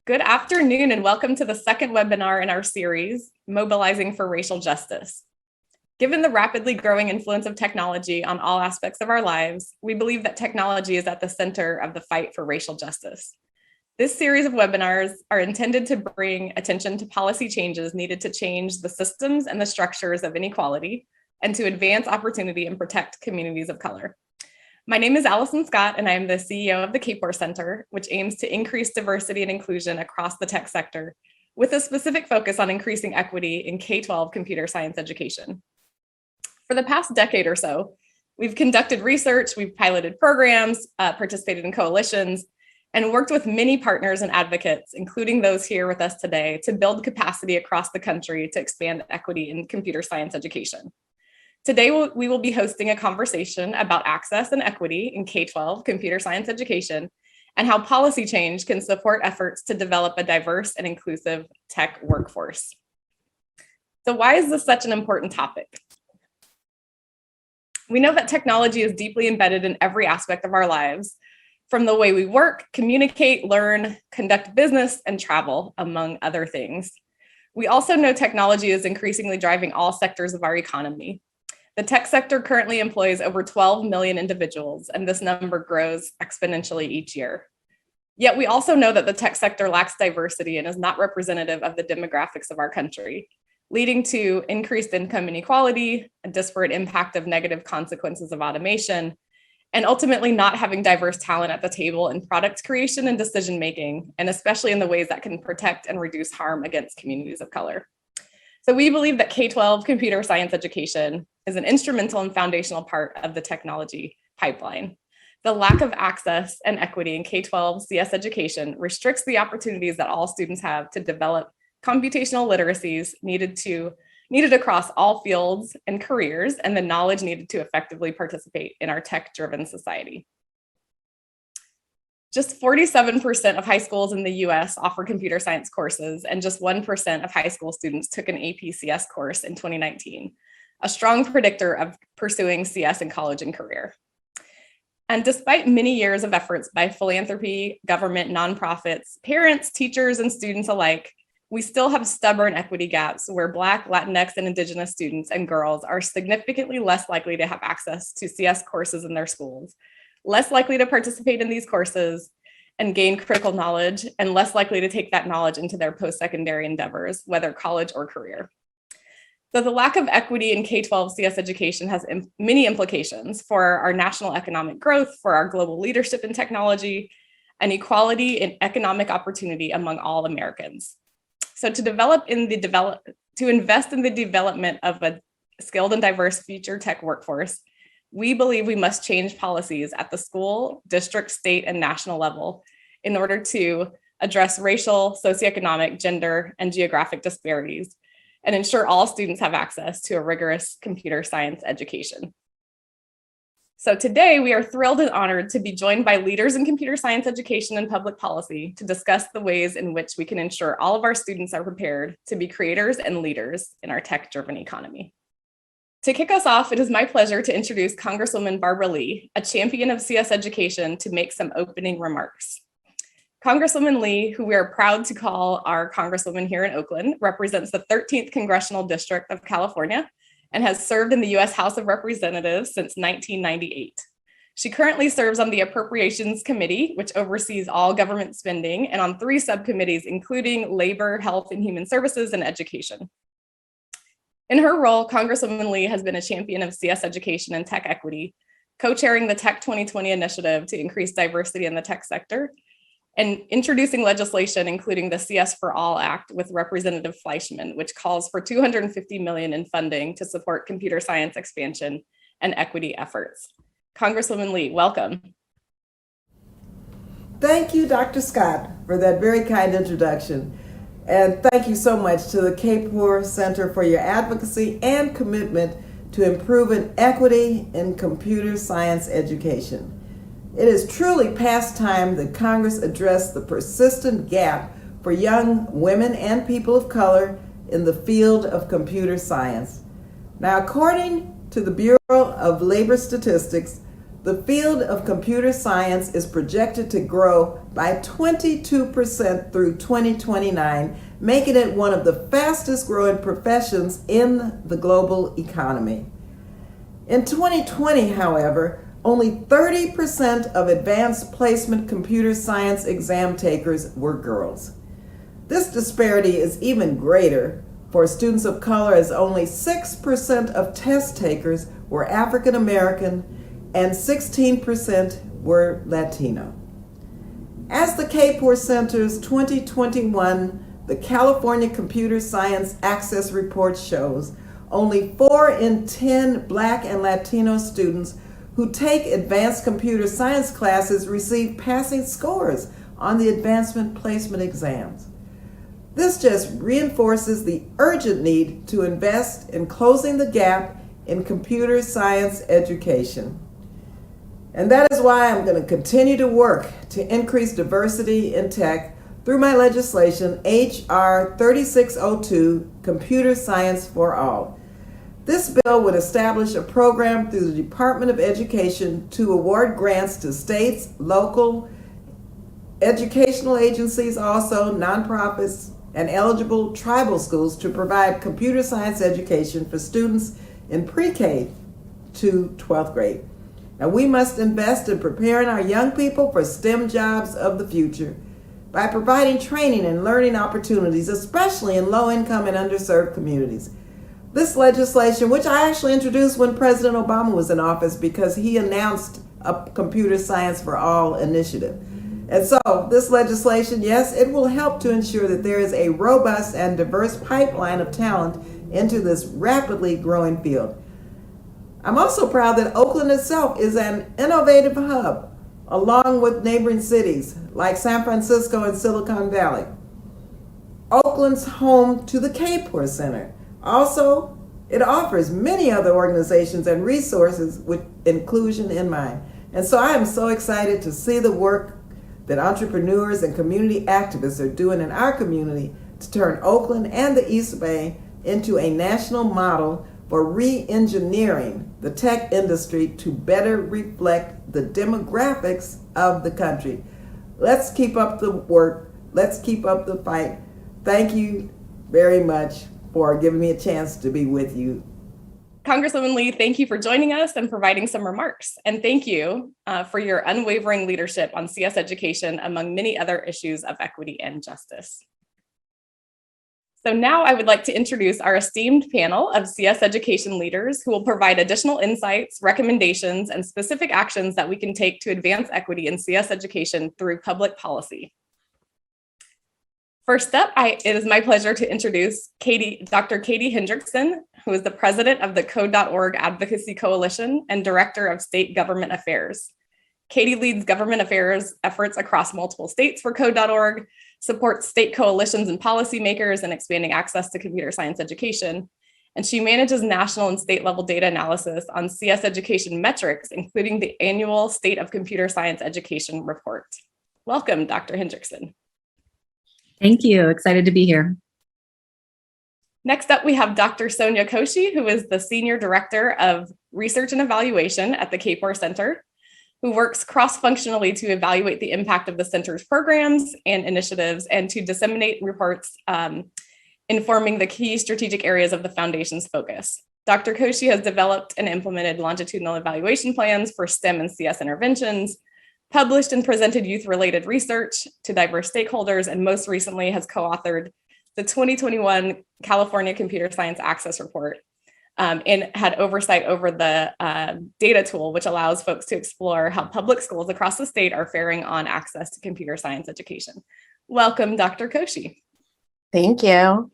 Good afternoon and welcome to the second webinar in our series, Mobilizing for Racial Justice. Given the rapidly growing influence of technology on all aspects of our lives, we believe that technology is at the center of the fight for racial justice. This series of webinars are intended to bring attention to policy changes needed to change the systems and the structures of inequality and to advance opportunity and protect communities of color. My name is Allison Scott, and I am the CEO of the K-12 Center, which aims to increase diversity and inclusion across the tech sector, with a specific focus on increasing equity in K-12 computer science education. For the past decade or so, we've conducted research, we've piloted programs, participated in coalitions, and worked with many partners and advocates, including those here with us today, to build capacity across the country to expand equity in computer science education. Today, we will be hosting a conversation about access and equity in K-12 computer science education and how policy change can support efforts to develop a diverse and inclusive tech workforce. So why is this such an important topic? We know that technology is deeply embedded in every aspect of our lives, from the way we work, communicate, learn, conduct business, and travel, among other things. We also know technology is increasingly driving all sectors of our economy. The tech sector currently employs over 12 million individuals, and this number grows exponentially each year. Yet we also know that the tech sector lacks diversity and is not representative of the demographics of our country, leading to increased income inequality, a disparate impact of negative consequences of automation, and ultimately not having diverse talent at the table in product creation and decision-making, and especially in the ways that can protect and reduce harm against communities of color. So we believe that K-12 computer science education is an instrumental and foundational part of the technology pipeline. The lack of access and equity in K-12 CS education restricts the opportunities that all students have to develop computational literacies needed across all fields and careers, and the knowledge needed to effectively participate in our tech-driven society. Just 47% of high schools in the US offer computer science courses, and just 1% of high school students took an AP CS course in 2019, a strong predictor of pursuing CS in college and career. And despite many years of efforts by philanthropy, government, nonprofits, parents, teachers, and students alike, we still have stubborn equity gaps where Black, Latinx, and Indigenous students and girls are significantly less likely to have access to CS courses in their schools, less likely to participate in these courses and gain critical knowledge, and less likely to take that knowledge into their post-secondary endeavors, whether college or career. So the lack of equity in K-12 CS education has many implications for our national economic growth, for our global leadership in technology, and equality in economic opportunity among all Americans. So to invest in the development of a skilled and diverse future tech workforce, we believe we must change policies at the school, district, state, and national level in order to address racial, socioeconomic, gender, and geographic disparities and ensure all students have access to a rigorous computer science education. So today we are thrilled and honored to be joined by leaders in computer science education and public policy to discuss the ways in which we can ensure all of our students are prepared to be creators and leaders in our tech-driven economy. To kick us off, it is my pleasure to introduce Congresswoman Barbara Lee, a champion of CS education, to make some opening remarks. Congresswoman Lee, who we are proud to call our Congresswoman here in Oakland, represents the 13th Congressional District of California and has served in the U.S. House of Representatives since 1998. She currently serves on the Appropriations Committee, which oversees all government spending, and on 3 subcommittees, including Labor, Health and Human Services, and Education. In her role, Congresswoman Lee has been a champion of CS education and tech equity, co-chairing the Tech 2020 initiative to increase diversity in the tech sector, and introducing legislation, including the CS for All Act with Representative Fleischman, which calls for $250 million in funding to support computer science expansion and equity efforts. Congresswoman Lee, welcome. Thank you, Dr. Scott, for that very kind introduction. And thank you so much to the K-12 Center for your advocacy and commitment to improving equity in computer science education. It is truly past time that Congress address the persistent gap for young women and people of color in the field of computer science. Now, according to the Bureau of Labor Statistics, the field of computer science is projected to grow by 22% through 2029, making it one of the fastest growing professions in the global economy. In 2020, however, only 30% of advanced placement computer science exam takers were girls. This disparity is even greater for students of color, as only 6% of test takers were African American and 16% were Latino. As the K-12 Center's 2021 The California Computer Science Access Report shows, only 4 in 10 Black and Latino students who take advanced computer science classes receive passing scores on the advancement placement exams. This just reinforces the urgent need to invest in closing the gap in computer science education. And that is why I'm going to continue to work to increase diversity in tech through my legislation, H.R. 3602, Computer Science for All. This bill would establish a program through the Department of Education to award grants to states, local, educational agencies, also nonprofits, and eligible tribal schools to provide computer science education for students in pre-K to 12th grade. Now, we must invest in preparing our young people for STEM jobs of the future by providing training and learning opportunities, especially in low-income and underserved communities. This legislation, which I actually introduced when President Obama was in office because he announced a Computer Science for All initiative. And so this legislation, yes, it will help to ensure that there is a robust and diverse pipeline of talent into this rapidly growing field. I'm also proud that Oakland itself is an innovative hub, along with neighboring cities like San Francisco and Silicon Valley. Oakland's home to the K-12 Center. Also, it offers many other organizations and resources with inclusion in mind. And so I am so excited to see the work that entrepreneurs and community activists are doing in our community to turn Oakland and the East Bay into a national model for re-engineering the tech industry to better reflect the demographics of the country. Let's keep up the work. Let's keep up the fight. Thank you very much for giving me a chance to be with you. Congresswoman Lee, thank you for joining us and providing some remarks. And thank you for your unwavering leadership on CS education, among many other issues of equity and justice. So now I would like to introduce our esteemed panel of CS education leaders who will provide additional insights, recommendations, and specific actions that we can take to advance equity in CS education through public policy. First up, it is my pleasure to introduce Dr. Katie Hendrickson, who is the president of the Code.org Advocacy Coalition and director of state government affairs. Katie leads government affairs efforts across multiple states for Code.org, supports state coalitions and policymakers in expanding access to computer science education, and she manages national and state level data analysis on CS education metrics, including the annual State of Computer Science Education report. Welcome, Dr. Hendrickson. Thank you. Excited to be here. Next up, we have Dr. Sonia Koshi, who is the Senior Director of Research and Evaluation at the K-4 Center, who works cross-functionally to evaluate the impact of the center's programs and initiatives and to disseminate reports informing the key strategic areas of the foundation's focus. Dr. Koshi has developed and implemented longitudinal evaluation plans for STEM and CS interventions, published and presented youth-related research to diverse stakeholders, and most recently has co-authored the 2021 California Computer Science Access Report, and had oversight over the data tool, which allows folks to explore how public schools across the state are faring on access to computer science education. Welcome, Dr. Koshi. Thank you.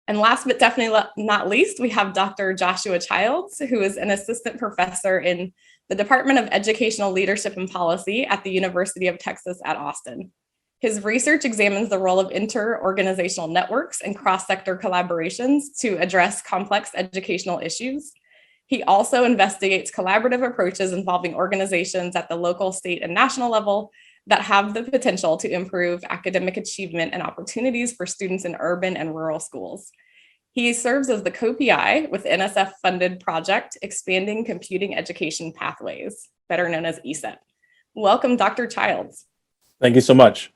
And last but definitely not least, we have Dr. Joshua Childs, who is an assistant professor in the Department of Educational Leadership and Policy at the University of Texas at Austin. His research examines the role of inter-organizational networks and cross-sector collaborations to address complex educational issues. He also investigates collaborative approaches involving organizations at the local, state, and national level that have the potential to improve academic achievement and opportunities for students in urban and rural schools. He serves as the co-PI with NSF-funded project Expanding Computing Education Pathways, better known as ECEP. Welcome, Dr. Childs. Thank you so much.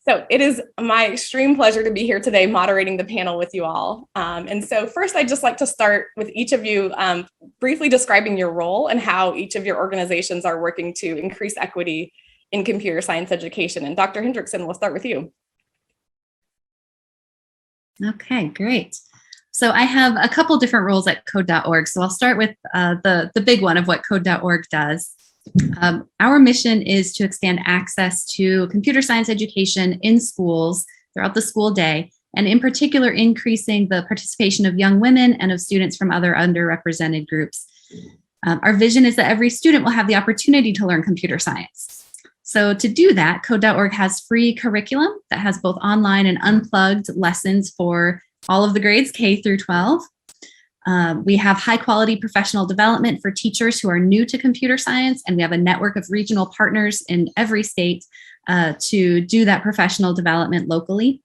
So it is my extreme pleasure to be here today moderating the panel with you all. And so first, I'd just like to start with each of you briefly describing your role and how each of your organizations are working to increase equity in computer science education. And Dr. Hendrickson, we'll start with you. Okay, great. So I have a couple different roles at code.org. So I'll start with the big one of what code.org does. Our mission is to expand access to computer science education in schools throughout the school day, and in particular, increasing the participation of young women and of students from other underrepresented groups. Our vision is that every student will have the opportunity to learn computer science. So to do that, code.org has free curriculum that has both online and unplugged lessons for all of the grades, K through 12. We have high quality professional development for teachers who are new to computer science, and we have a network of regional partners in every state to do that professional development locally.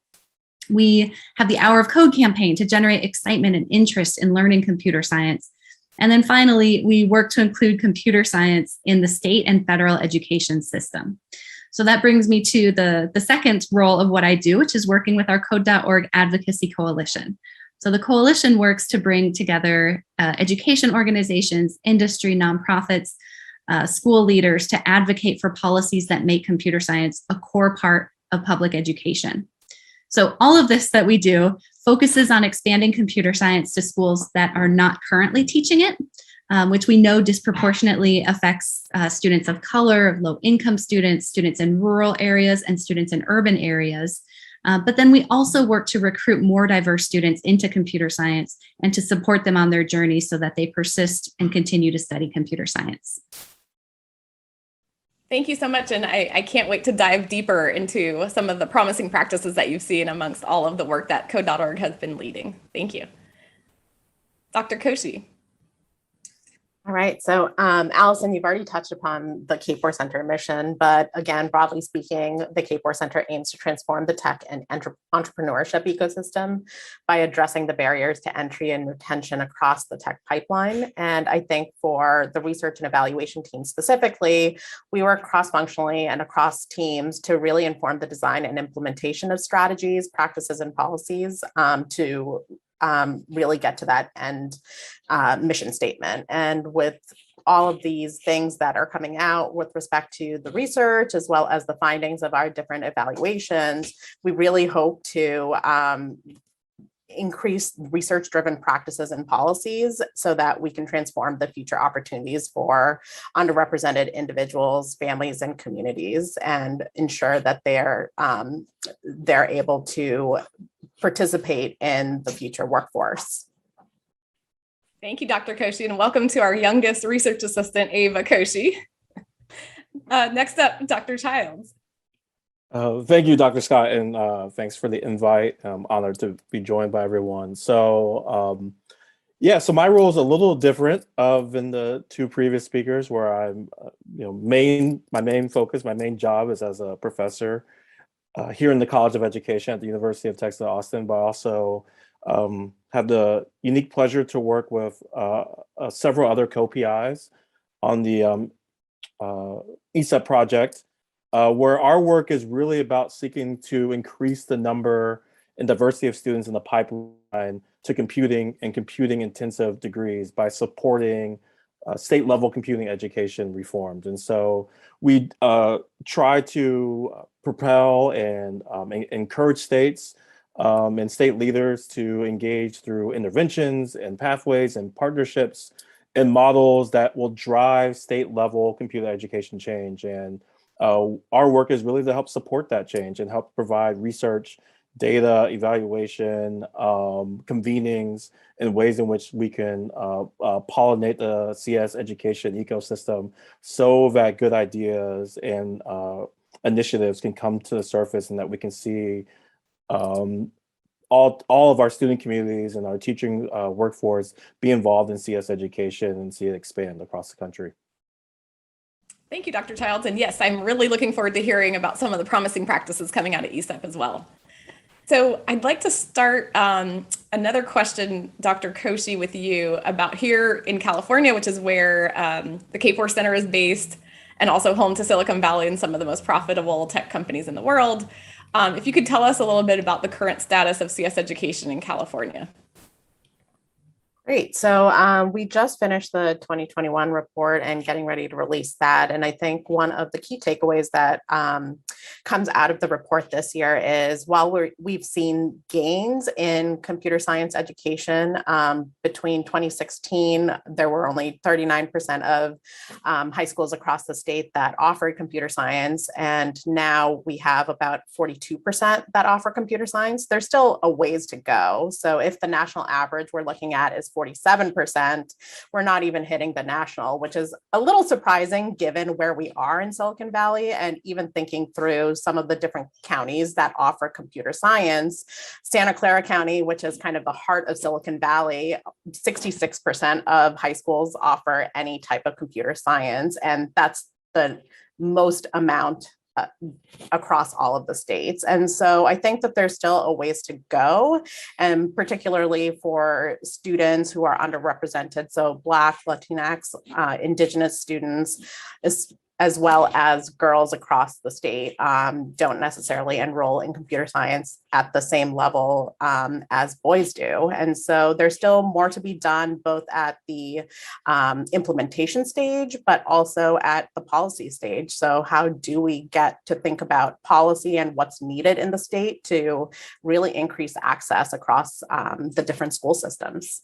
We have the Hour of Code campaign to generate excitement and interest in learning computer science. And then finally, we work to include computer science in the state and federal education system. So that brings me to the second role of what I do, which is working with our code.org advocacy coalition. So the coalition works to bring together education organizations, industry, nonprofits, school leaders to advocate for policies that make computer science a core part of public education. So all of this that we do focuses on expanding computer science to schools that are not currently teaching it, which we know disproportionately affects students of color, of low-income students, students in rural areas, and students in urban areas. But then we also work to recruit more diverse students into computer science and to support them on their journey so that they persist and continue to study computer science. Thank you so much. And I can't wait to dive deeper into some of the promising practices that you've seen amongst all of the work that code.org has been leading. Thank you. Dr. Koshi. All right, so Allison, you've already touched upon the K-4 Center mission, but again, broadly speaking, the K-4 Center aims to transform the tech and entrepreneurship ecosystem by addressing the barriers to entry and retention across the tech pipeline. And I think for the research and evaluation team specifically, we work cross-functionally and across teams to really inform the design and implementation of strategies, practices, and policies to really get to that end mission statement. And with all of these things that are coming out with respect to the research, as well as the findings of our different evaluations, we really hope to increase research-driven practices and policies so that we can transform the future opportunities for underrepresented individuals, families, and communities, and ensure that they're able to participate in the future workforce. Thank you, Dr. Koshi, and welcome to our youngest research assistant, Ava Koshi. Next up, Dr. Childs. Thank you, Dr. Scott, and thanks for the invite. I'm honored to be joined by everyone. So so my role is a little different than the two previous speakers, where I'm, my main focus, my main job is as a professor here in the College of Education at the University of Texas at Austin, but also have the unique pleasure to work with several other co-PIs on the ECEP project, where our work is really about seeking to increase the number and diversity of students in the pipeline to computing and computing intensive degrees by supporting state level computing education reforms. And so we try to propel and encourage states and state leaders to engage through interventions and pathways and partnerships and models that will drive state level computer education change. And our work is really to help support that change and help provide research, data, evaluation, convenings, and ways in which we can pollinate the CS education ecosystem so that good ideas and initiatives can come to the surface and that we can see all of our student communities and our teaching workforce be involved in CS education and see it expand across the country. Thank you, Dr. Childs. And yes, I'm really looking forward to hearing about some of the promising practices coming out of ECEP as well. So I'd like to start another question, Dr. Koshy, with you about here in California, which is where the K-4 Center is based and also home to Silicon Valley and some of the most profitable tech companies in the world. If you could tell us a little bit about the current status of CS education in California. Great. So we just finished the 2021 report and getting ready to release that. And I think one of the key takeaways that comes out of the report this year is while we've seen gains in computer science education, between 2016, there were only 39% of high schools across the state that offered computer science. And now we have about 42% that offer computer science. There's still a ways to go. So if the national average we're looking at is 47%, we're not even hitting the national, which is a little surprising given where we are in Silicon Valley, and even thinking through some of the different counties that offer computer science. Santa Clara County, which is kind of the heart of Silicon Valley, 66% of high schools offer any type of computer science, and that's the most amount across all of the states. And so I think that there's still a ways to go, and particularly for students who are underrepresented, so Black, Latinx, Indigenous students, as well as girls across the state, don't necessarily enroll in computer science at the same level as boys do. And so there's still more to be done, both at the implementation stage, but also at the policy stage. So how do we get to think about policy and what's needed in the state to really increase access across the different school systems?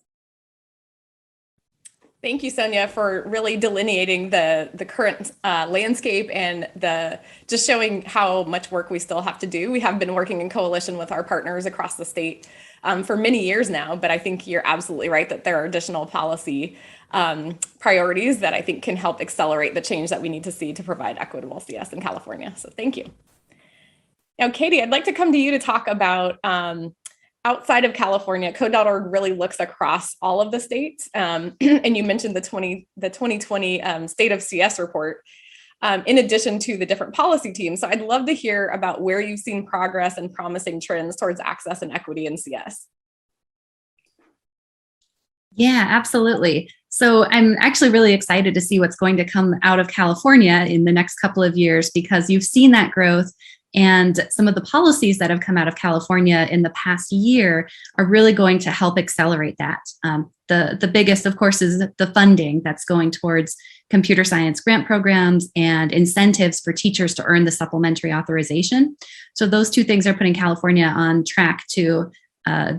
Thank you, Sonia, for really delineating the current landscape and just showing how much work we still have to do. We have been working in coalition with our partners across the state for many years now, but I think you're absolutely right that there are additional policy priorities that I think can help accelerate the change that we need to see to provide equitable CS in California. So thank you. Now, Katie, I'd like to come to you to talk about outside of California. Code.org really looks across all of the states. And you mentioned the 2020 State of CS report, in addition to the different policy teams. So I'd love to hear about where you've seen progress and promising trends towards access and equity in CS. Yeah, absolutely. So I'm actually really excited to see what's going to come out of California in the next couple of years, because you've seen that growth. And some of the policies that have come out of California in the past year are really going to help accelerate that. The biggest, of course, is the funding that's going towards computer science grant programs and incentives for teachers to earn the supplementary authorization. So those two things are putting California on track to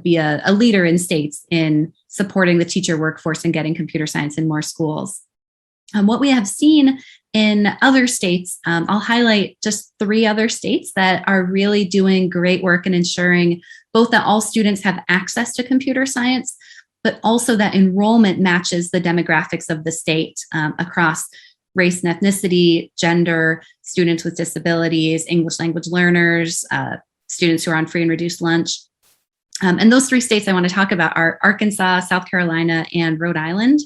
be a leader in states in supporting the teacher workforce and getting computer science in more schools. What we have seen in other states, I'll highlight just 3 other states that are really doing great work in ensuring both that all students have access to computer science, but also that enrollment matches the demographics of the state across race and ethnicity, gender, students with disabilities, English language learners, students who are on free and reduced lunch. And those 3 states I want to talk about are Arkansas, South Carolina, and Rhode Island.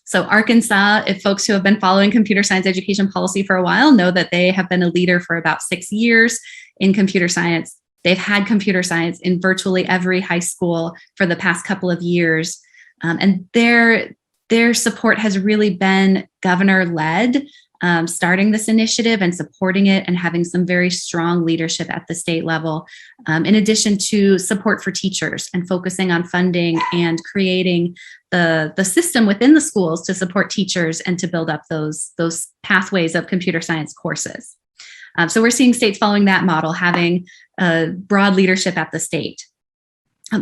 So Arkansas, if folks who have been following computer science education policy for a while know that they have been a leader for about 6 years in computer science. They've had computer science in virtually every high school for the past couple of years. And their support has really been governor-led, starting this initiative and supporting it and having some very strong leadership at the state level, in addition to support for teachers and focusing on funding and creating the system within the schools to support teachers and to build up those pathways of computer science courses. So we're seeing states following that model, having broad leadership at the state.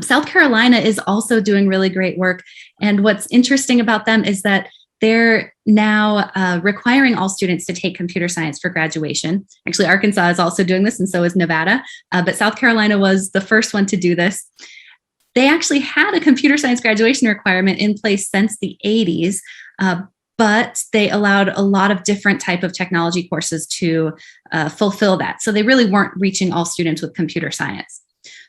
South Carolina is also doing really great work. And what's interesting about them is that they're now requiring all students to take computer science for graduation. Actually, Arkansas is also doing this, and so is Nevada. But South Carolina was the first one to do this. They actually had a computer science graduation requirement in place since the 80s, but they allowed a lot of different type of technology courses to fulfill that. So they really weren't reaching all students with computer science.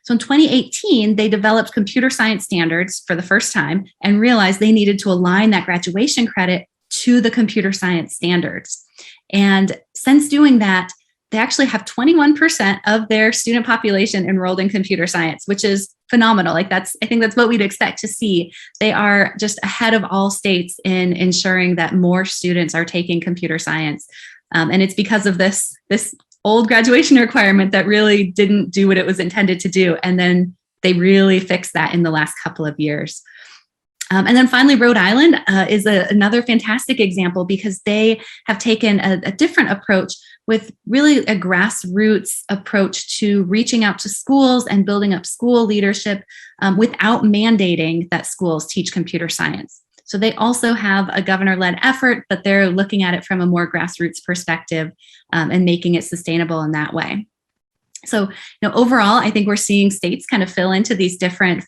So in 2018, they developed computer science standards for the first time and realized they needed to align that graduation credit to the computer science standards. And since doing that, they actually have 21% of their student population enrolled in computer science, which is phenomenal. I think that's what we'd expect to see. They are just ahead of all states in ensuring that more students are taking computer science. And it's because of this old graduation requirement that really didn't do what it was intended to do. And then they really fixed that in the last couple of years. And then finally, Rhode Island is another fantastic example because they have taken a different approach with really a grassroots approach to reaching out to schools and building up school leadership without mandating that schools teach computer science. So they also have a governor-led effort, but they're looking at it from a more grassroots perspective and making it sustainable in that way. So, overall, I think we're seeing states kind of following these different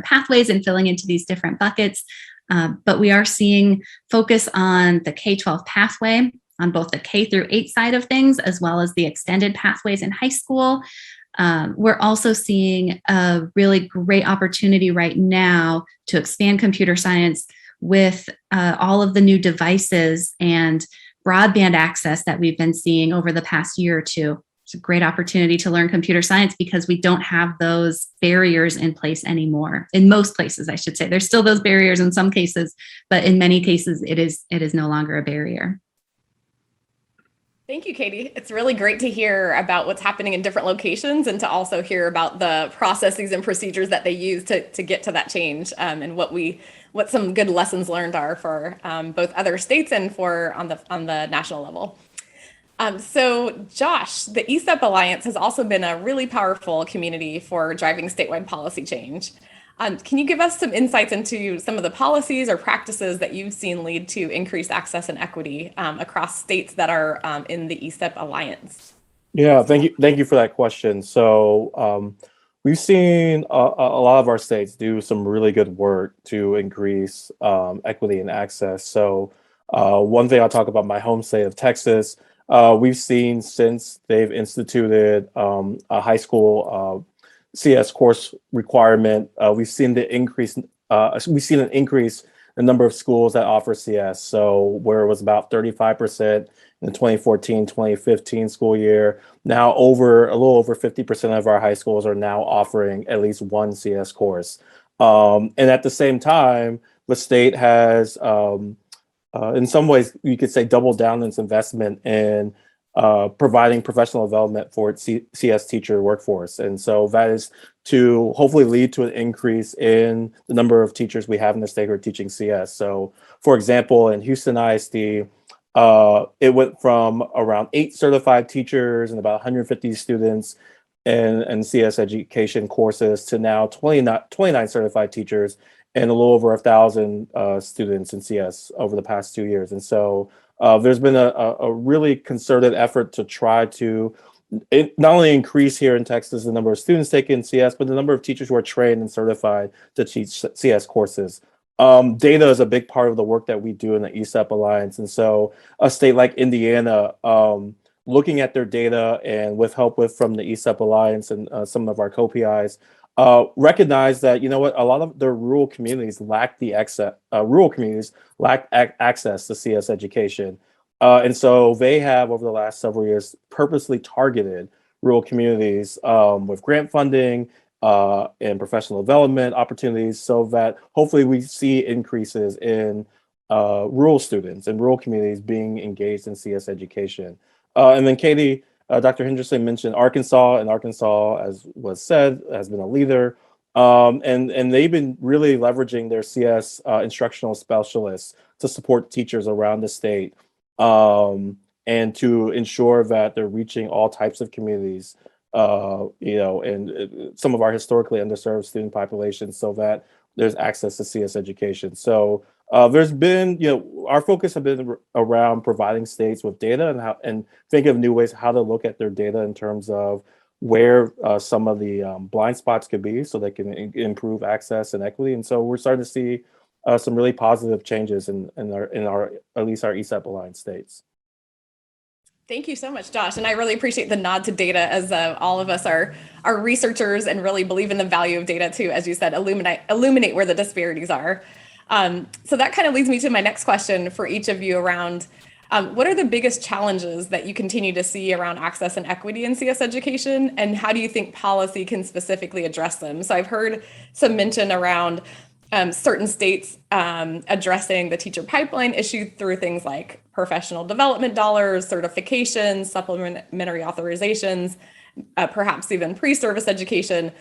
pathways and filling into these different buckets. But we are seeing focus on the K-12 pathway on both the K through 8 side of things, as well as the extended pathways in high school. We're also seeing a really great opportunity right now to expand computer science with all of the new devices and broadband access that we've been seeing over the past year or two. It's a great opportunity to learn computer science because we don't have those barriers in place anymore. In most places, I should say. There's still those barriers in some cases, but in many cases, it is no longer a barrier. Thank you, Katie. It's really great to hear about what's happening in different locations and to also hear about the processes and procedures that they use to get to that change, and what some good lessons learned are for both other states and for on the national level. So Josh, the ECEP Alliance has also been a really powerful community for driving statewide policy change. Can you give us some insights into some of the policies or practices that you've seen lead to increased access and equity across states that are in the ECEP Alliance? Yeah, thank you for that question. So we've seen a lot of our states do some really good work to increase equity and access. So one thing I'll talk about my home state of Texas. We've seen since they've instituted a high school CS course requirement, we've seen an increase in the number of schools that offer CS. So where it was about 35% in the 2014-2015 school year, now a little over 50% of our high schools are now offering at least one CS course. And at the same time, the state has, in some ways, you could say, doubled down its investment in providing professional development for its CS teacher workforce. And so that is to hopefully lead to an increase in the number of teachers we have in the state who are teaching CS. So for example, in Houston ISD, it went from around 8 certified teachers and about 150 students in CS education courses to now 29 certified teachers and a little over 1,000 students in CS over the past 2 years. And so there's been a really concerted effort to try to not only increase here in Texas the number of students taking CS, but the number of teachers who are trained and certified to teach CS courses. Data is a big part of the work that we do in the ECEP Alliance. And so a state like Indiana, looking at their data and with help from the ECEP Alliance and some of our co-PIs, recognize that, a lot of their rural communities lack access to CS education. And so they have, over the last several years, purposely targeted rural communities with grant funding and professional development opportunities, so that hopefully we see increases in rural students and rural communities being engaged in CS education. And then Katie, Dr. Henderson mentioned Arkansas, and Arkansas, as was said, has been a leader. And they've been really leveraging their CS instructional specialists to support teachers around the state and to ensure that they're reaching all types of communities, and some of our historically underserved student populations, so that there's access to CS education. So there's been, our focus has been around providing states with data and think of new ways how to look at their data in terms of where some of the blind spots could be, so they can improve access and equity. And so we're starting to see some really positive changes in our at least our ECEP aligned states. Thank you so much, Josh. And I really appreciate the nod to data, as all of us are researchers and really believe in the value of data to, as you said, illuminate where the disparities are. So that kind of leads me to my next question for each of you around what are the biggest challenges that you continue to see around access and equity in CS education, and how do you think policy can specifically address them? So I've heard some mention around certain states addressing the teacher pipeline issue through things like professional development dollars, certifications, supplementary authorizations, perhaps even pre-service education,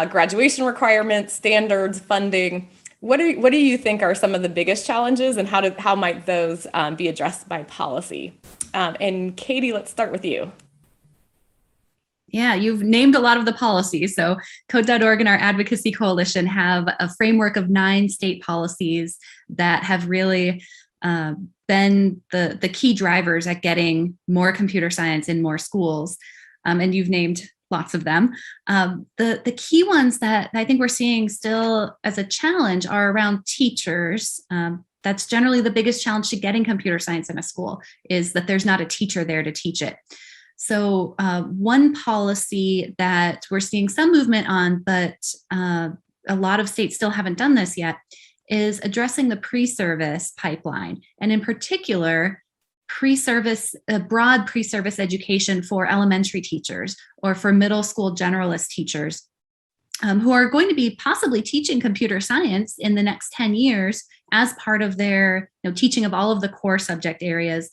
graduation requirements, standards, funding. What do you think are some of the biggest challenges, and how might those be addressed by policy? And Katie, let's start with you. Yeah, you've named a lot of the policies. So Code.org and our advocacy coalition have a framework of 9 state policies that have really been the key drivers at getting more computer science in more schools. And you've named lots of them. The key ones that I think we're seeing still as a challenge are around teachers. That's generally the biggest challenge to getting computer science in a school, is that there's not a teacher there to teach it. So one policy that we're seeing some movement on, but a lot of states still haven't done this yet, is addressing the pre-service pipeline, and in particular, broad pre-service education for elementary teachers or for middle school generalist teachers who are going to be possibly teaching computer science in the next 10 years as part of their teaching of all of the core subject areas.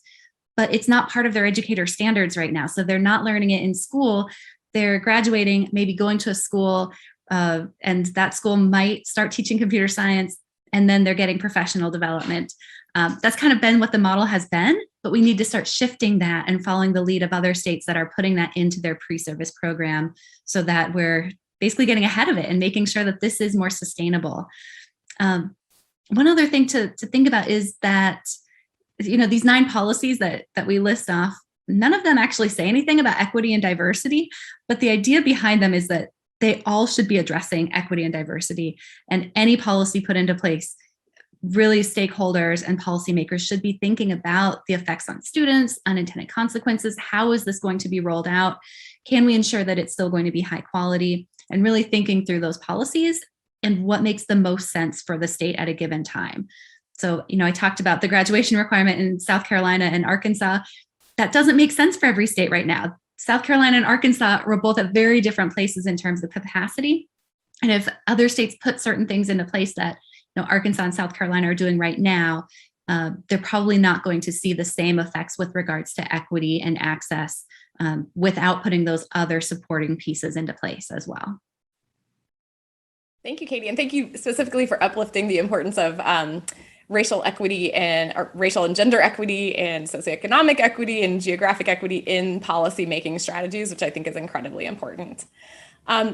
But it's not part of their educator standards right now. So they're not learning it in school. They're graduating, maybe going to a school, and that school might start teaching computer science, and then they're getting professional development. That's kind of been what the model has been, but we need to start shifting that and following the lead of other states that are putting that into their pre-service program, so that we're basically getting ahead of it and making sure that this is more sustainable. One other thing to think about is that these 9 policies that we list off, none of them actually say anything about equity and diversity, but the idea behind them is that they all should be addressing equity and diversity, and any policy put into place, really stakeholders and policymakers should be thinking about the effects on students, unintended consequences. How is this going to be rolled out? Can we ensure that it's still going to be high quality? And really thinking through those policies and what makes the most sense for the state at a given time. So, I talked about the graduation requirement in South Carolina and Arkansas. That doesn't make sense for every state right now. South Carolina and Arkansas were both at very different places in terms of capacity. And if other states put certain things into place that Arkansas and South Carolina are doing right now, they're probably not going to see the same effects with regards to equity and access without putting those other supporting pieces into place as well. Thank you, Katie. And thank you specifically for uplifting the importance of racial equity and racial and gender equity and socioeconomic equity and geographic equity in policy making strategies, which I think is incredibly important.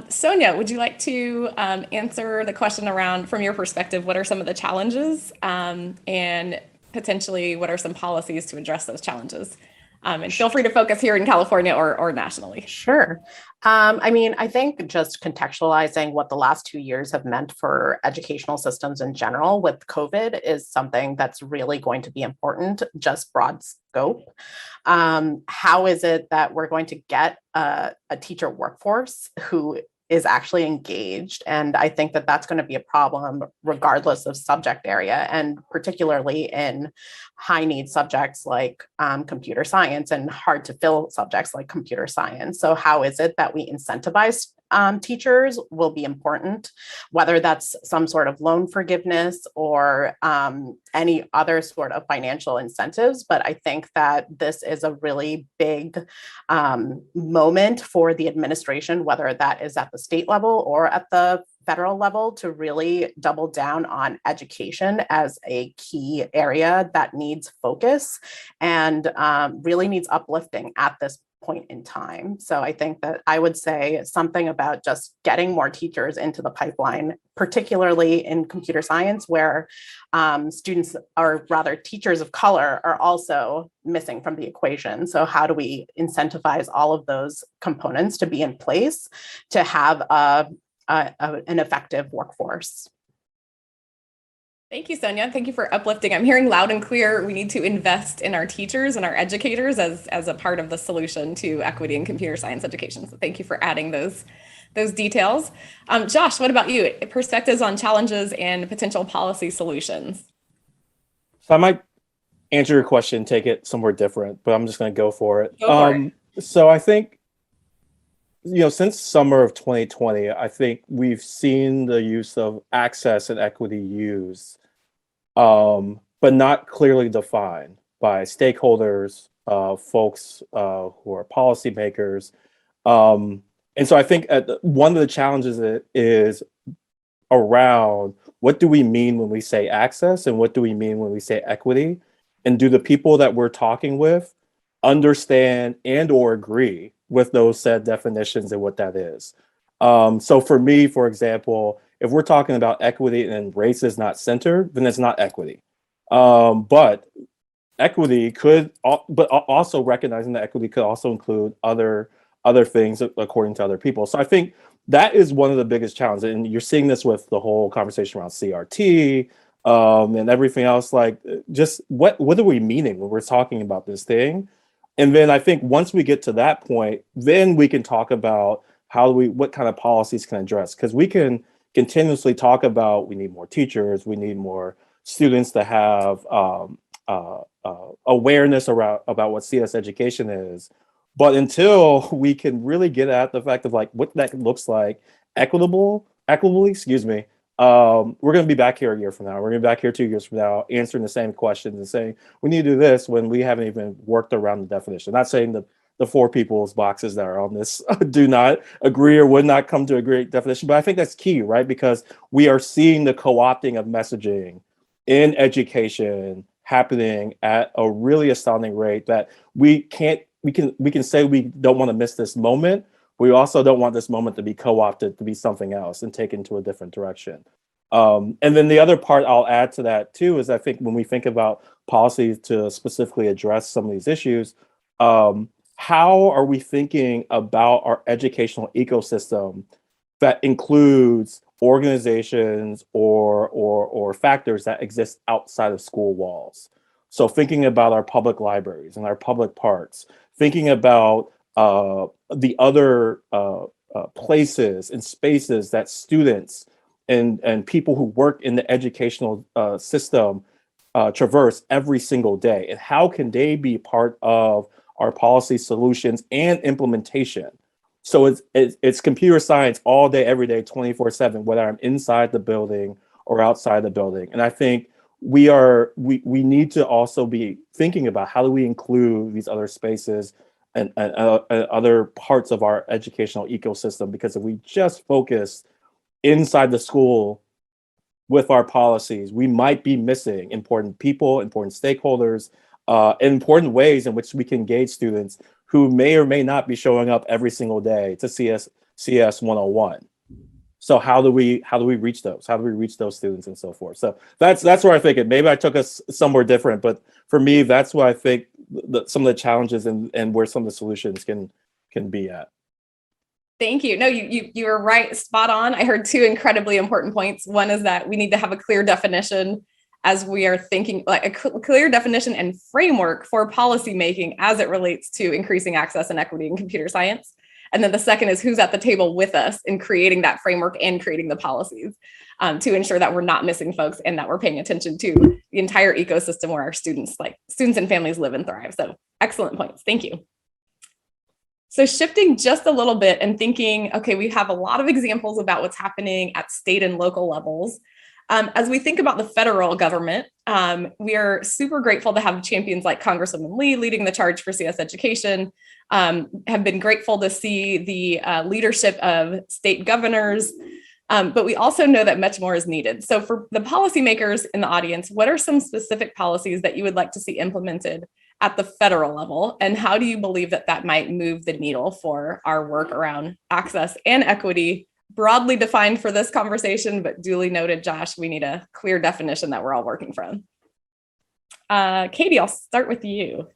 Sonia, would you like to answer the question around, from your perspective, what are some of the challenges and potentially what are some policies to address those challenges? And feel free to focus here in California or nationally. Sure. I think just contextualizing what the last 2 years have meant for educational systems in general with COVID is something that's really going to be important, just broad scope. How is it that we're going to get a teacher workforce who is actually engaged. And I think that that's going to be a problem regardless of subject area, and particularly in high need subjects like computer science and hard to fill subjects like computer science. So how is it that we incentivize teachers will be important, whether that's some sort of loan forgiveness or any other sort of financial incentives. But I think that this is a really big moment for the administration, whether that is at the state level or at the federal level, to really double down on education as a key area that needs focus and really needs uplifting at this point in time. So I think that I would say something about just getting more teachers into the pipeline, particularly in computer science, where students, or rather teachers of color, are also missing from the equation. So how do we incentivize all of those components to be in place to have an effective workforce? Thank you, Sonia. Thank you for uplifting. I'm hearing loud and clear, we need to invest in our teachers and our educators as a part of the solution to equity in computer science education. So thank you for adding those details. Josh, what about you? Perspectives on challenges and potential policy solutions? So I might answer your question, take it somewhere different, but I'm just going to go for it. So I think, since summer of 2020, I think we've seen the use of access and equity used, but not clearly defined by stakeholders, folks who are policymakers. And so I think one of the challenges is around what do we mean when we say access and what do we mean when we say equity? And do the people that we're talking with understand and or agree with those said definitions and what that is? So for me, for example, if we're talking about equity and race is not centered, then it's not equity. But equity could, but also recognizing that equity could also include other things according to other people. So I think that is one of the biggest challenges. And you're seeing this with the whole conversation around CRT and everything else. Like, just what are we meaning when we're talking about this thing? And then I think once we get to that point, then we can talk about what kind of policies can address, because we can continuously talk about we need more teachers, we need more students to have awareness about what CS education is. But until we can really get at the fact of like what that looks like equitably, we're going to be back here a year from now. We're going to be back here 2 years from now answering the same questions and saying we need to do this when we haven't even worked around the definition. Not saying that the four people's boxes that are on this do not agree or would not come to a great definition, but I think that's key, right? Because we are seeing the co-opting of messaging in education happening at a really astounding rate that we can say we don't want to miss this moment. We also don't want this moment to be co-opted to be something else and taken to a different direction. And then the other part I'll add to that too is I think when we think about policies to specifically address some of these issues, how are we thinking about our educational ecosystem that includes organizations or factors that exist outside of school walls? So thinking about our public libraries and our public parks, thinking about the other places and spaces that students and people who work in the educational system traverse every single day, and how can they be part of our policy solutions and implementation? So it's computer science all day, every day, 24/7, whether I'm inside the building or outside the building. And I think we need to also be thinking about how do we include these other spaces and other parts of our educational ecosystem, because if we just focus inside the school with our policies, we might be missing important people, important stakeholders, important ways in which we can engage students who may or may not be showing up every single day to CS 101. So how do we reach those? How do we reach those students and so forth? So that's where I think it. Maybe I took us somewhere different, but for me, that's where I think some of the challenges and where some of the solutions can be at. Thank you. No, you were right, spot on. I heard two incredibly important points. One is that we need to have a clear definition as we are thinking, like a clear definition and framework for policy making as it relates to increasing access and equity in computer science. And then the second is who's at the table with us in creating that framework and creating the policies to ensure that we're not missing folks and that we're paying attention to the entire ecosystem where our students and families live and thrive. So excellent points. Thank you. So shifting just a little bit and thinking, okay, we have a lot of examples about what's happening at state and local levels. As we think about the federal government, we are super grateful to have champions like Congresswoman Lee leading the charge for CS education, have been grateful to see the leadership of state governors, but we also know that much more is needed. So for the policymakers in the audience, what are some specific policies that you would like to see implemented at the federal level? And how do you believe that that might move the needle for our work around access and equity, broadly defined for this conversation, but duly noted, Josh, we need a clear definition that we're all working from. Katie, I'll start with you.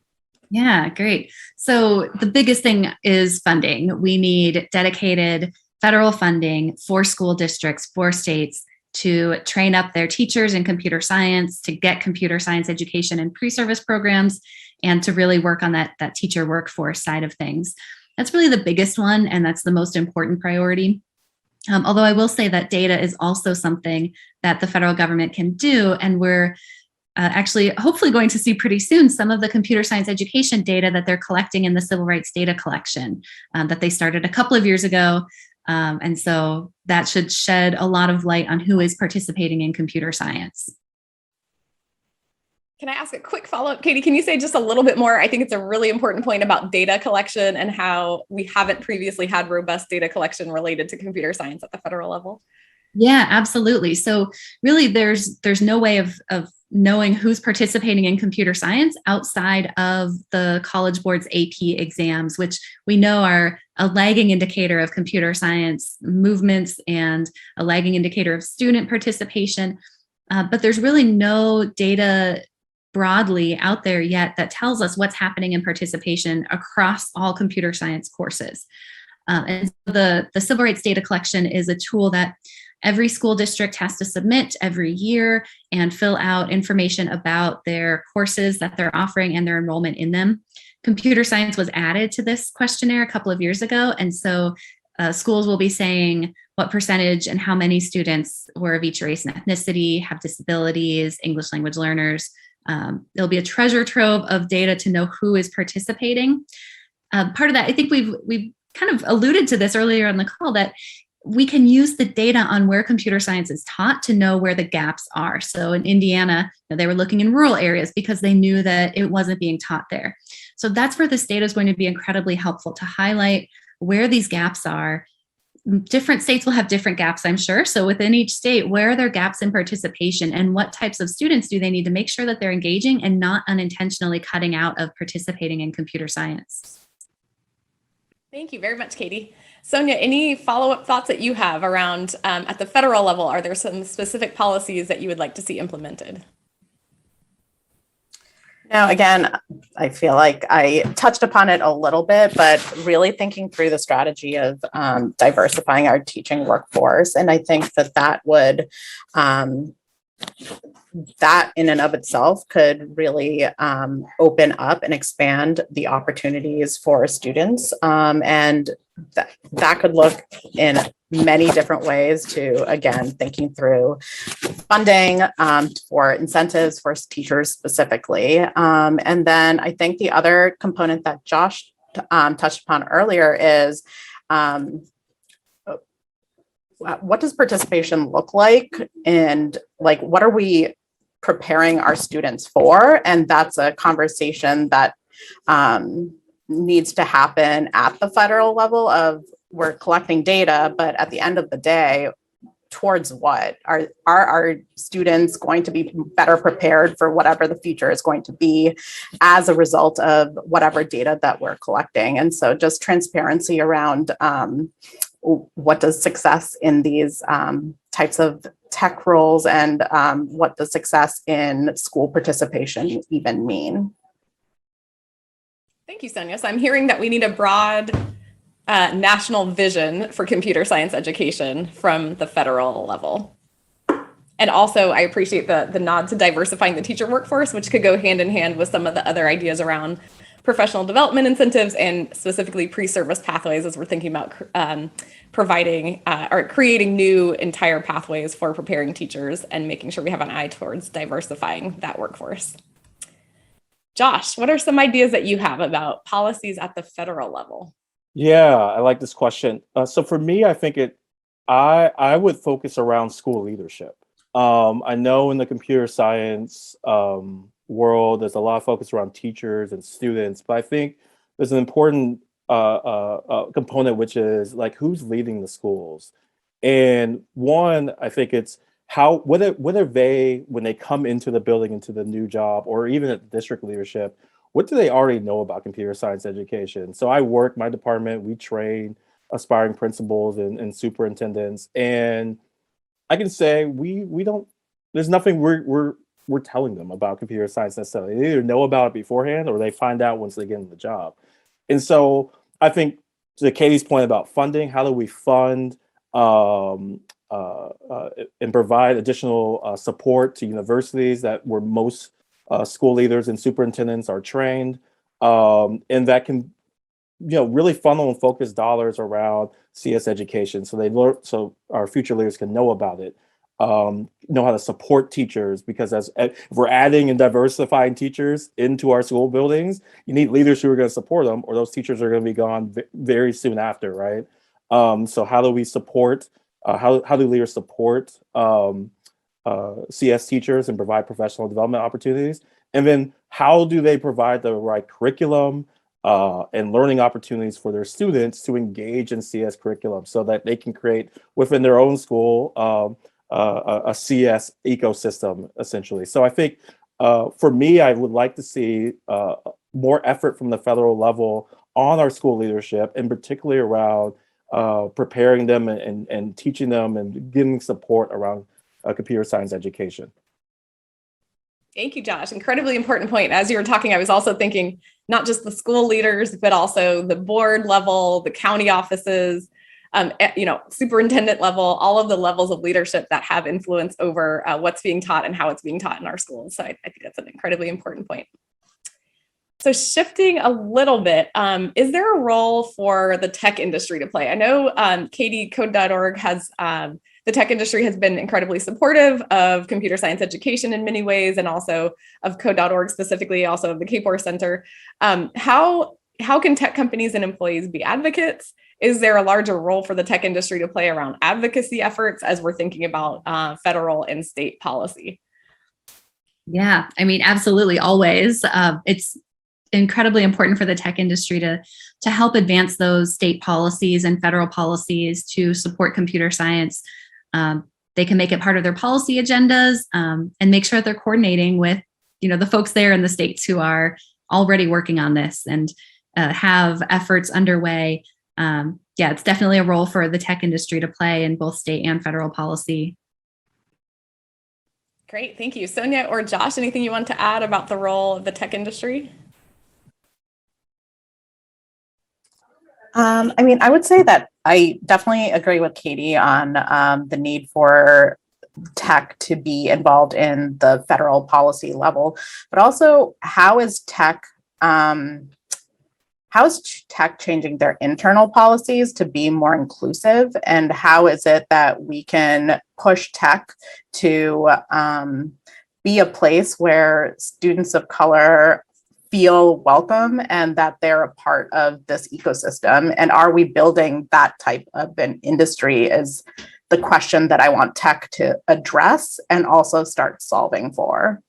Yeah, great. So the biggest thing is funding. We need dedicated federal funding for school districts, for states to train up their teachers in computer science, to get computer science education in pre-service programs, and to really work on that teacher workforce side of things. That's really the biggest one, and that's the most important priority. Although I will say that data is also something that the federal government can do, and we're actually hopefully going to see pretty soon some of the computer science education data that they're collecting in the civil rights data collection that they started a couple of years ago. And so that should shed a lot of light on who is participating in computer science. Can I ask a quick follow-up? Katie, can you say just a little bit more? I think it's a really important point about data collection and how we haven't previously had robust data collection related to computer science at the federal level. Yeah, absolutely. So really there's no way of knowing who's participating in computer science outside of the College Board's AP exams, which we know are a lagging indicator of computer science movements and a lagging indicator of student participation. But there's really no data broadly out there yet that tells us what's happening in participation across all computer science courses. And so the civil rights data collection is a tool that every school district has to submit every year and fill out information about their courses that they're offering and their enrollment in them. Computer science was added to this questionnaire a couple of years ago. And so schools will be saying what percentage and how many students were of each race and ethnicity, have disabilities, English language learners. There'll be a treasure trove of data to know who is participating. Part of that, I think we've kind of alluded to this earlier on the call, that we can use the data on where computer science is taught to know where the gaps are. So in Indiana, they were looking in rural areas because they knew that it wasn't being taught there. So that's where this data is going to be incredibly helpful to highlight where these gaps are. Different states will have different gaps, I'm sure. So within each state, where are there gaps in participation and what types of students do they need to make sure that they're engaging and not unintentionally cutting out of participating in computer science? Thank you very much, Katie. Sonia, any follow-up thoughts that you have around at the federal level? Are there some specific policies that you would like to see implemented? Now, again, I feel like I touched upon it a little bit, but really thinking through the strategy of diversifying our teaching workforce. And I think that would, that in and of itself could really open up and expand the opportunities for students. And that could look in many different ways to, again, thinking through funding for incentives for teachers specifically. And then I think the other component that Josh touched upon earlier is what does participation look like, and like what are we preparing our students for? And that's a conversation that needs to happen at the federal level of we're collecting data, but at the end of the day, towards what? Are our students going to be better prepared for whatever the future is going to be as a result of whatever data that we're collecting? And so just transparency around what does success in these types of tech roles and what does success in school participation even mean? Thank you, Sonia. So I'm hearing that we need a broad national vision for computer science education from the federal level. And also, I appreciate the nod to diversifying the teacher workforce, which could go hand in hand with some of the other ideas around professional development incentives and specifically pre-service pathways as we're thinking about providing or creating new entire pathways for preparing teachers and making sure we have an eye towards diversifying that workforce. Josh, what are some ideas that you have about policies at the federal level? Yeah, I like this question. So for me, I think I would focus around school leadership. I know in the computer science world, there's a lot of focus around teachers and students, but I think there's an important component, which is like who's leading the schools. And one, I think it's whether they, when they come into the building, into the new job, or even at district leadership, what do they already know about computer science education? So my department, we train aspiring principals and superintendents, and I can say we don't. There's nothing we're telling them about computer science necessarily. They either know about it beforehand or they find out once they get in the job. And so I think to Katie's point about funding, how do we fund and provide additional support to universities that where most school leaders and superintendents are trained, and that can really funnel and focus dollars around CS education, so they learn, so our future leaders can know about it, know how to support teachers, because if we're adding and diversifying teachers into our school buildings, you need leaders who are going to support them, or those teachers are going to be gone very soon after, right? So how do we support? How do leaders support CS teachers and provide professional development opportunities? And then how do they provide the right curriculum and learning opportunities for their students to engage in CS curriculum so that they can create within their own school a CS ecosystem, essentially. So I think for me, I would like to see more effort from the federal level on our school leadership, and particularly around preparing them and teaching them and giving support around computer science education. Thank you, Josh. Incredibly important point. As you were talking, I was also thinking not just the school leaders, but also the board level, the county offices, superintendent level, all of the levels of leadership that have influence over what's being taught and how it's being taught in our schools. So I think that's an incredibly important point. So shifting a little bit, is there a role for the tech industry to play? I know Katie, Code.org has, the tech industry has been incredibly supportive of computer science education in many ways, and also of Code.org specifically, also of the K-4 Center. How can tech companies and employees be advocates? Is there a larger role for the tech industry to play around advocacy efforts as we're thinking about federal and state policy? Yeah, I mean, absolutely, always. It's incredibly important for the tech industry to help advance those state policies and federal policies to support computer science. They can make it part of their policy agendas and make sure that they're coordinating with, the folks there in the states who are already working on this and have efforts underway. It's definitely a role for the tech industry to play in both state and federal policy. Great, thank you. Sonia or Josh, anything you want to add about the role of the tech industry? I would say that I definitely agree with Katie on the need for tech to be involved in the federal policy level, but also how is tech changing their internal policies to be more inclusive, and how is it that we can push tech to be a place where students of color feel welcome and that they're a part of this ecosystem? And are we building that type of an industry is the question that I want tech to address and also start solving for.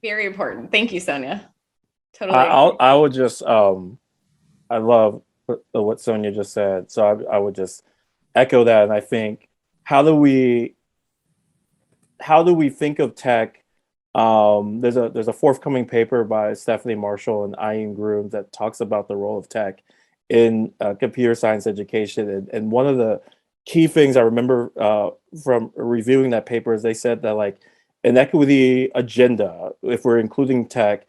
Very important. Thank you, Sonia. Totally. I would just, I love what Sonia just said. So I would just echo that. And I think, how do we think of tech? There's a forthcoming paper by Stephanie Marshall and Ian Groom that talks about the role of tech in computer science education. And one of the key things I remember from reviewing that paper is they said that like an equity agenda, if we're including tech,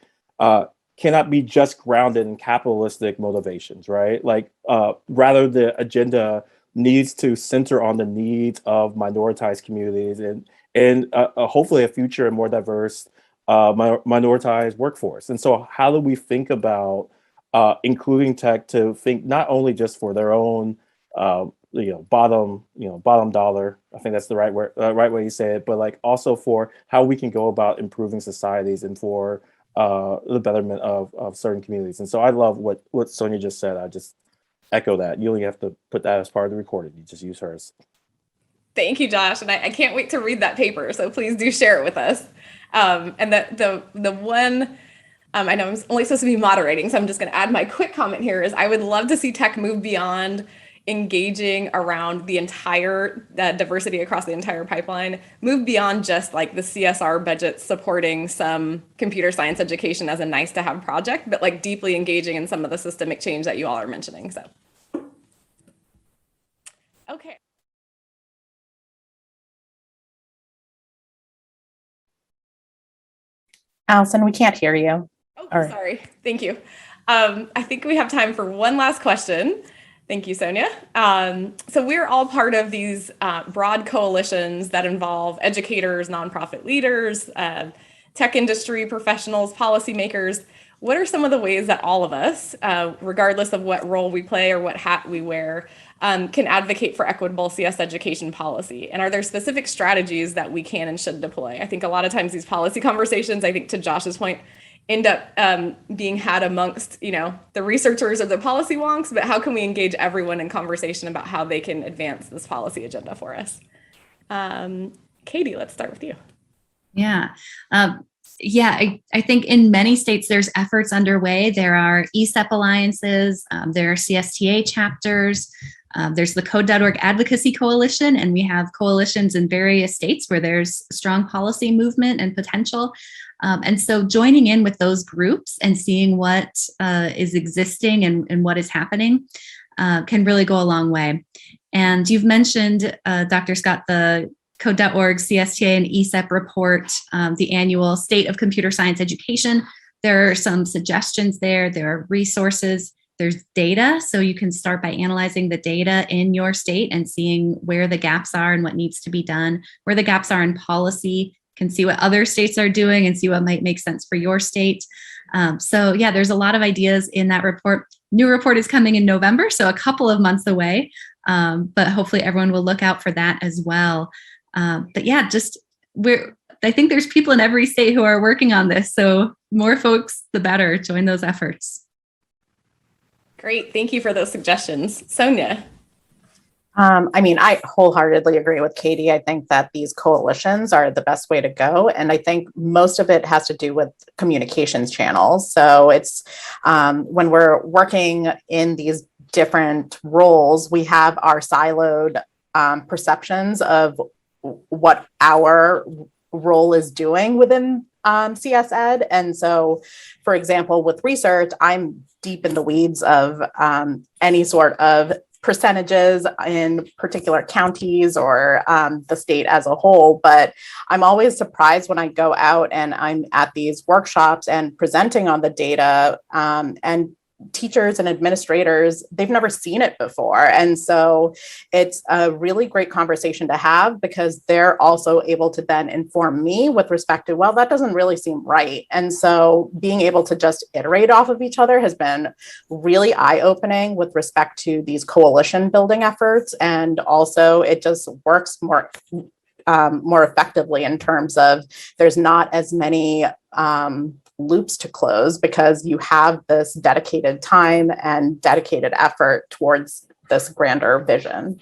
cannot be just grounded in capitalistic motivations, right? Like rather the agenda needs to center on the needs of minoritized communities and hopefully a future and more diverse minoritized workforce. And so how do we think about including tech to think not only just for their own bottom dollar, I think that's the right way you say it, but like also for how we can go about improving societies and for the betterment of certain communities. And so I love what Sonia just said. I just echo that. You only have to put that as part of the recording. You just use hers. Thank you, Josh. And I can't wait to read that paper. So please do share it with us. And the one, I know I'm only supposed to be moderating, so I'm just going to add my quick comment here is I would love to see tech move beyond engaging around the entire diversity across the entire pipeline, move beyond just like the CSR budget supporting some computer science education as a nice to have project, but like deeply engaging in some of the systemic change that you all are mentioning. So, okay. Allison, we can't hear you. Oh, sorry. Thank you. I think we have time for one last question. Thank you, Sonia. So we're all part of these broad coalitions that involve educators, nonprofit leaders, tech industry professionals, policymakers. What are some of the ways that all of us, regardless of what role we play or what hat we wear, can advocate for equitable CS education policy? And are there specific strategies that we can and should deploy? I think a lot of times these policy conversations, I think to Josh's point, end up being had amongst, the researchers or the policy wonks, but how can we engage everyone in conversation about how they can advance this policy agenda for us? Katie, let's start with you. Yeah. I think in many states, there's efforts underway. There are ECEP alliances, there are CSTA chapters, there's the Code.org Advocacy Coalition, and we have coalitions in various states where there's strong policy movement and potential. And so joining in with those groups and seeing what is existing and what is happening can really go a long way. And you've mentioned, Dr. Scott, the Code.org CSTA and ECEP report, the annual State of Computer Science Education. There are some suggestions there. There are resources. There's data. So you can start by analyzing the data in your state and seeing where the gaps are and what needs to be done, where the gaps are in policy, can see what other states are doing and see what might make sense for your state. There's a lot of ideas in that report. New report is coming in November, so a couple of months away, but hopefully everyone will look out for that as well. I think there's people in every state who are working on this, so more folks, the better. Join those efforts. Great, thank you for those suggestions. Sonia. I wholeheartedly agree with Katie. I think that these coalitions are the best way to go. And I think most of it has to do with communications channels. So it's when we're working in these different roles, we have our siloed perceptions of what our role is doing within CS Ed. And so, for example, with research, I'm deep in the weeds of any sort of percentages in particular counties or the state as a whole. But I'm always surprised when I go out and I'm at these workshops and presenting on the data, and teachers and administrators, they've never seen it before. And so it's a really great conversation to have because they're also able to then inform me with respect to, well, that doesn't really seem right. And so being able to just iterate off of each other has been really eye-opening with respect to these coalition building efforts. And also it just works more effectively in terms of there's not as many loops to close because you have this dedicated time and dedicated effort towards this grander vision.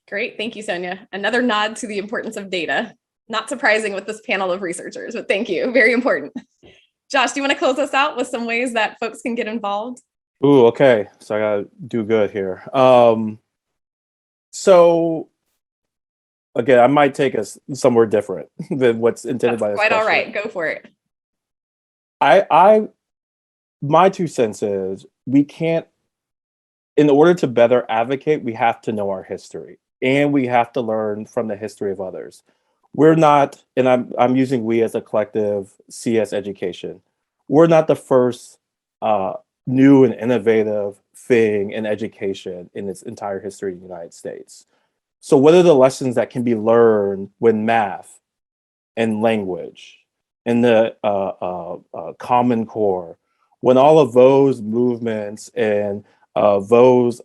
Great, thank you, Sonia. Another nod to the importance of data. Not surprising with this panel of researchers, but thank you, very important. Josh, do you want to close us out with some ways that folks can get involved? Ooh, okay, so I gotta do good here. So again, I might take us somewhere different than what's intended by this quite question. All right, go for it. My 2 cents is we can't, in order to better advocate, we have to know our history and we have to learn from the history of others. We're not, and I'm using we as a collective CS education. We're not the first new and innovative thing in education in its entire history of the United States. So what are the lessons that can be learned when math and language in the Common Core, when all of those movements and those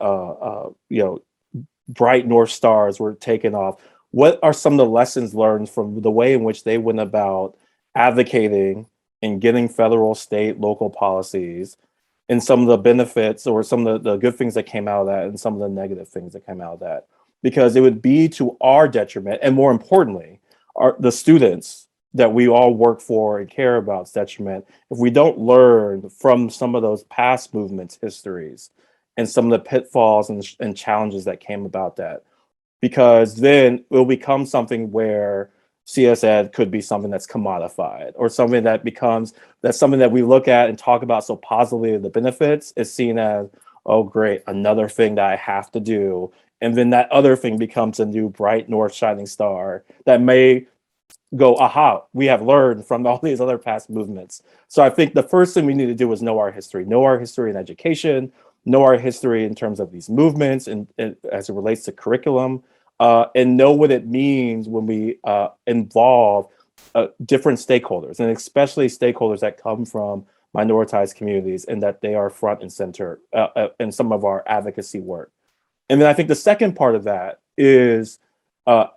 bright North Stars were taken off, what are some of the lessons learned from the way in which they went about advocating and getting federal, state, local policies, and some of the benefits or some of the good things that came out of that and some of the negative things that came out of that? Because it would be to our detriment, and more importantly, the students that we all work for and care about's detriment, if we don't learn from some of those past movements' histories and some of the pitfalls and challenges that came about that. Because then it will become something where CS Ed could be something that's commodified, or something that becomes, that's something that we look at and talk about so positively, the benefits is seen as, oh great, another thing that I have to do. And then that other thing becomes a new bright north shining star that may go, aha, we have learned from all these other past movements. So I think the first thing we need to do is know our history in education, know our history in terms of these movements and as it relates to curriculum, and know what it means when we involve different stakeholders, and especially stakeholders that come from minoritized communities, and that they are front and center in some of our advocacy work. And then I think the second part of that is,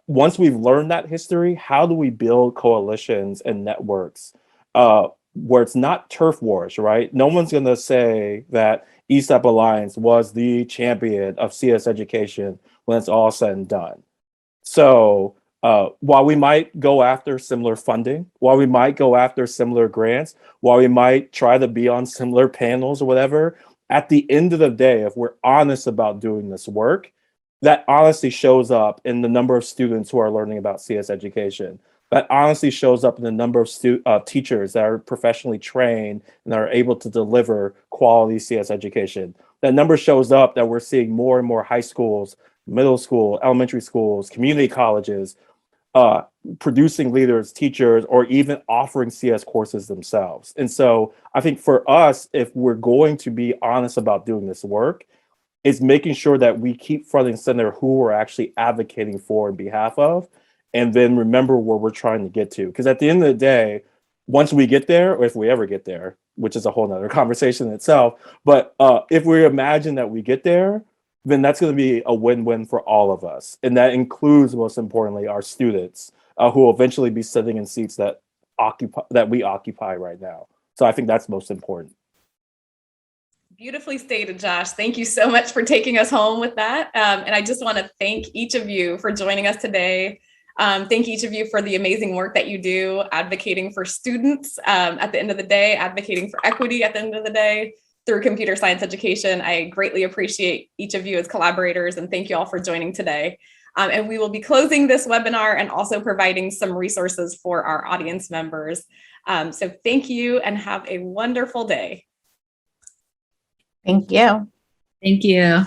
once we've learned that history, how do we build coalitions and networks where it's not turf wars, right? No one's going to say that ECEP Alliance was the champion of CS education when it's all said and done. So while we might go after similar funding, while we might go after similar grants, while we might try to be on similar panels or whatever, at the end of the day, if we're honest about doing this work, that honesty shows up in the number of students who are learning about CS education. That honestly shows up in the number of teachers that are professionally trained and are able to deliver quality CS education. That number shows up that we're seeing more and more high schools, middle school, elementary schools, community colleges, producing leaders, teachers, or even offering CS courses themselves. And so I think for us, if we're going to be honest about doing this work, it's making sure that we keep front and center who we're actually advocating for in behalf of, and then remember where we're trying to get to. Because at the end of the day, once we get there, or if we ever get there, which is a whole nother conversation in itself, but if we imagine that we get there, then that's going to be a win-win for all of us. And that includes, most importantly, our students who will eventually be sitting in seats that we occupy right now. So I think that's most important. Beautifully stated, Josh. Thank you so much for taking us home with that. And I just want to thank each of you for joining us today. Thank each of you for the amazing work that you do, advocating for students at the end of the day, advocating for equity at the end of the day through computer science education. I greatly appreciate each of you as collaborators, and thank you all for joining today. And we will be closing this webinar and also providing some resources for our audience members. So thank you and have a wonderful day. Thank you. Thank you.